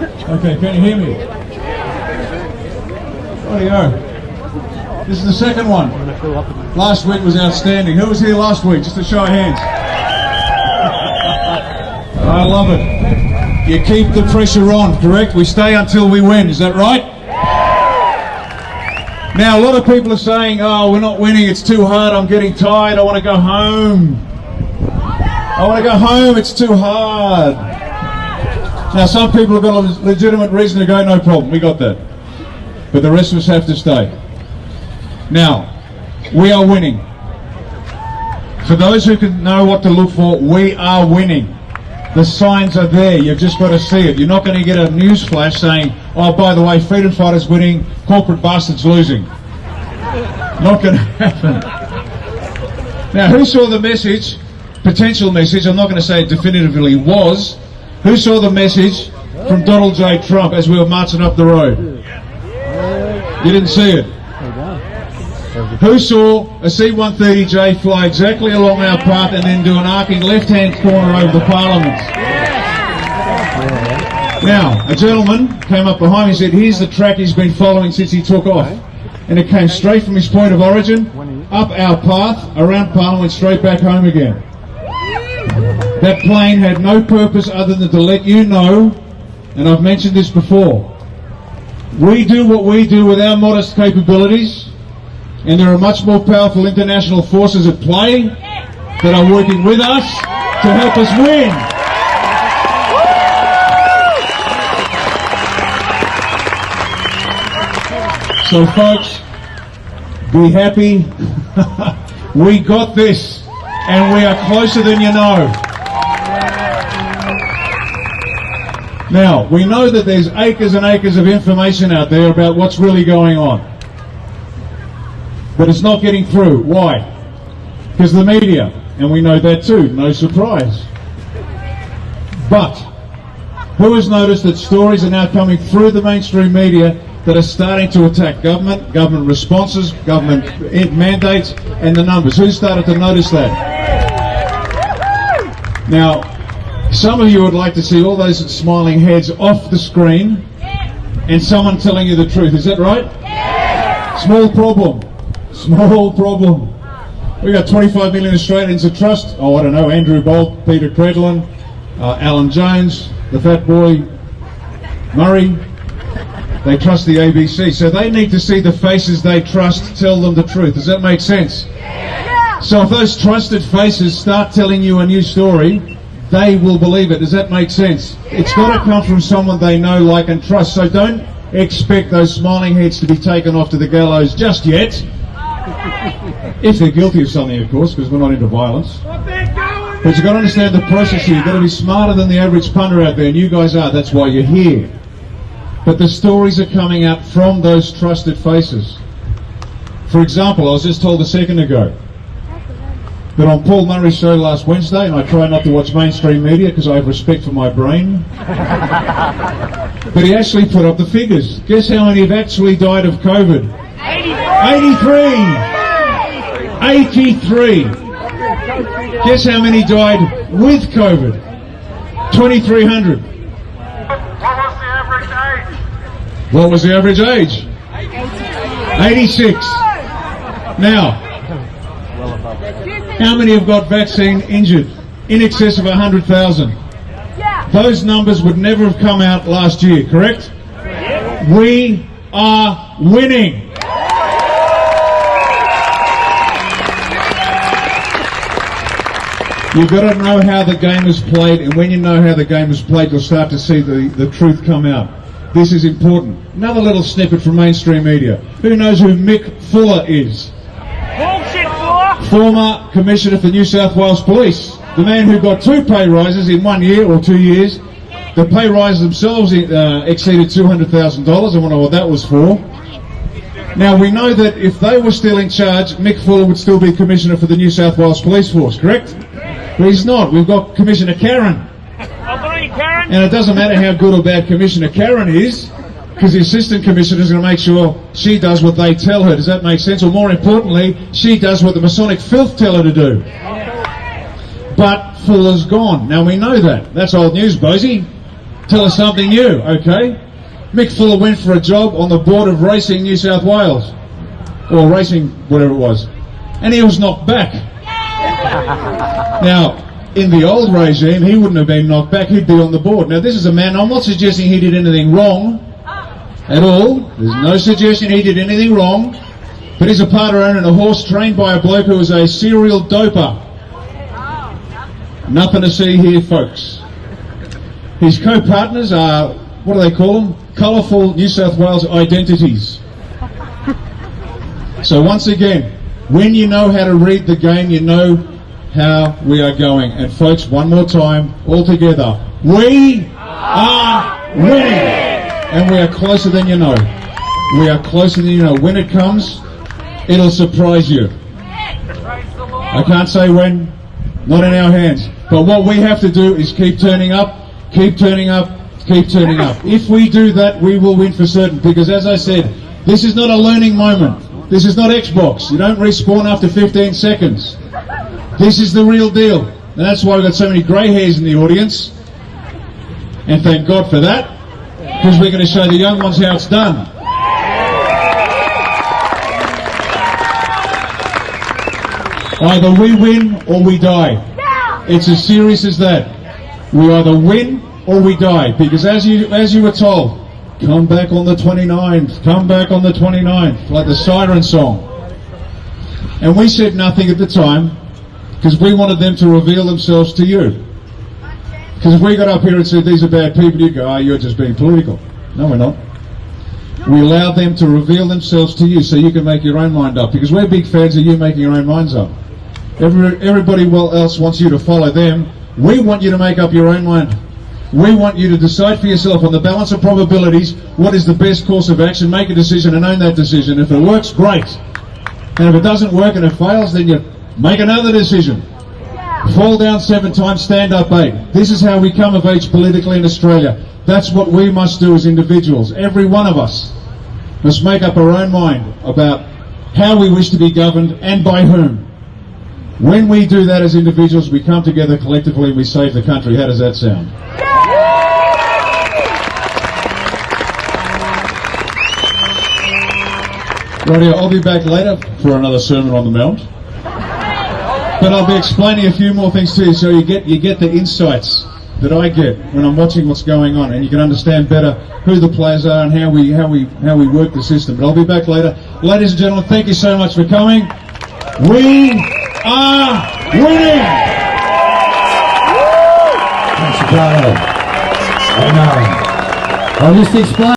Okay, can you hear me? Rightio. This is the second one. Last week was outstanding. Who was here last week? Just a show of hands. I love it. You keep the pressure on, correct? We stay until we win, is that right? Now, a lot of people are saying, oh, we're not winning, it's too hard, I'm getting tired, I want to go home. I want to go home, it's too hard. Now, some people have got a legitimate reason to go, no problem, we got that. But the rest of us have to stay. Now, we are winning. For those who can know what to look for, we are winning. The signs are there, you've just got to see it. You're not going to get a news flash saying, oh, by the way, Freedom Fighters winning, corporate bastards losing. Not going to happen. Now, who saw the message, potential message, I'm not going to say it definitively was, who saw the message from Donald J. Trump as we were marching up the road? You didn't see it. Who saw a C-130J fly exactly along our path and then do an arcing left-hand corner over the Parliament? Now, a gentleman came up behind me and said, here's the track he's been following since he took off. And it came straight from his point of origin, up our path, around Parliament, straight back home again. That plane had no purpose other than to let you know, and I've mentioned this before, we do what we do with our modest capabilities, and there are much more powerful international forces at play that are working with us to help us win. So folks, be happy. We got this, and we are closer than you know. Now, we know that there's acres and acres of information out there about what's really going on. But it's not getting through. Why? Because the media, and we know that too, no surprise. But who has noticed that stories are now coming through the mainstream media that are starting to attack government, government responses, government mandates, and the numbers? Who started to notice that? Now, some of you would like to see all those smiling heads off the screen and someone telling you the truth. Is that right? Small problem. Small problem. We got 25 million Australians that trust, oh, I don't know, Andrew Bolt, Peter Credlin, Alan Jones, the fat boy Murray. They trust the ABC. So they need to see the faces they trust tell them the truth. Does that make sense? So if those trusted faces start telling you a new story, they will believe it. Does that make sense? It's got to come from someone they know, like, and trust. So don't expect those smiling heads to be taken off to the gallows just yet. If they're guilty of something, of course, because we're not into violence. But you've got to understand the process here. You've got to be smarter than the average punter out there, and you guys are. That's why you're here. But the stories are coming out from those trusted faces. For example, I was just told a second ago that on Paul Murray's show last Wednesday, and I try not to watch mainstream media because I have respect for my brain, but he actually put up the figures. Guess how many have actually died of COVID? 83! 83! Guess how many died with COVID? 2,300. What was the average age? 86. Now, how many have got vaccine injured? In excess of 100,000. Those numbers would never have come out last year, correct? We are winning. You've got to know how the game is played, and when you know how the game is played, you'll start to see the truth come out. This is important. Another little snippet from mainstream media. Who knows who Mick Fuller is? Bullshit, Fuller! Former Commissioner for New South Wales Police. The man who got 2 pay rises in 1 year or 2 years. The pay rises themselves exceeded $200,000. I wonder what that was for. Now, we know that if they were still in charge, Mick Fuller would still be Commissioner for the New South Wales Police Force, correct? But he's not. We've got Commissioner Karen. Karen. And it doesn't matter how good or bad Commissioner Karen is, because the Assistant Commissioner is going to make sure she does what they tell her. Does that make sense? Or more importantly, she does what the Masonic filth tell her to do. But Fuller's gone. Now we know that. That's old news, Bosi. Tell us something new, okay? Mick Fuller went for a job on the board of Racing New South Wales. Or Racing, whatever it was. And he was knocked back. Now, in the old regime, he wouldn't have been knocked back, he'd be on the board. Now, this is a man, I'm not suggesting he did anything wrong at all. There's no suggestion he did anything wrong. But he's a part owner and a horse trained by a bloke who was a serial doper. Nothing to see here, folks. His co-partners are, what do they call them? Colourful New South Wales identities. So once again, when you know how to read the game, you know how we are going. And folks, one more time, all together, we are winning! And we are closer than you know. We are closer than you know. When it comes, it'll surprise you. I can't say when, not in our hands. But what we have to do is keep turning up, keep turning up, keep turning up. If we do that, we will win for certain. Because as I said, this is not a learning moment. This is not Xbox. You don't respawn after 15 seconds. This is the real deal. And that's why we've got so many grey hairs in the audience. And thank God for that. Because we're going to show the young ones how it's done. Either we win or we die. It's as serious as that. We either win or we die. Because as you were told, come back on the 29th, come back on the 29th, like the siren song. And we said nothing at the time because we wanted them to reveal themselves to you. Because if we got up here and said these are bad people, you'd go, oh, you're just being political. No, we're not. We allowed them to reveal themselves to you so you can make your own mind up. Because we're big fans of you making your own minds up. Everybody else wants you to follow them. We want you to make up your own mind. We want you to decide for yourself on the balance of probabilities what is the best course of action, make a decision and own that decision. If it works, great. And if it doesn't work and it fails, then you make another decision. Fall down 7 times, stand up 8. This is how we come of age politically in Australia. That's what we must do as individuals. Every one of us must make up our own mind about how we wish to be governed and by whom. When we do that as individuals, we come together collectively and we save the country. How does that sound? Rightio, I'll be back later for another Sermon on the Mount. But I'll be explaining a few more things to you so you get the insights that I get when I'm watching what's going on, and you can understand better who the players are and how we work the system. But I'll be back later. Ladies and gentlemen, thank you so much for coming. We are winning! Thanks, Riccardo. I know. I'll just explain.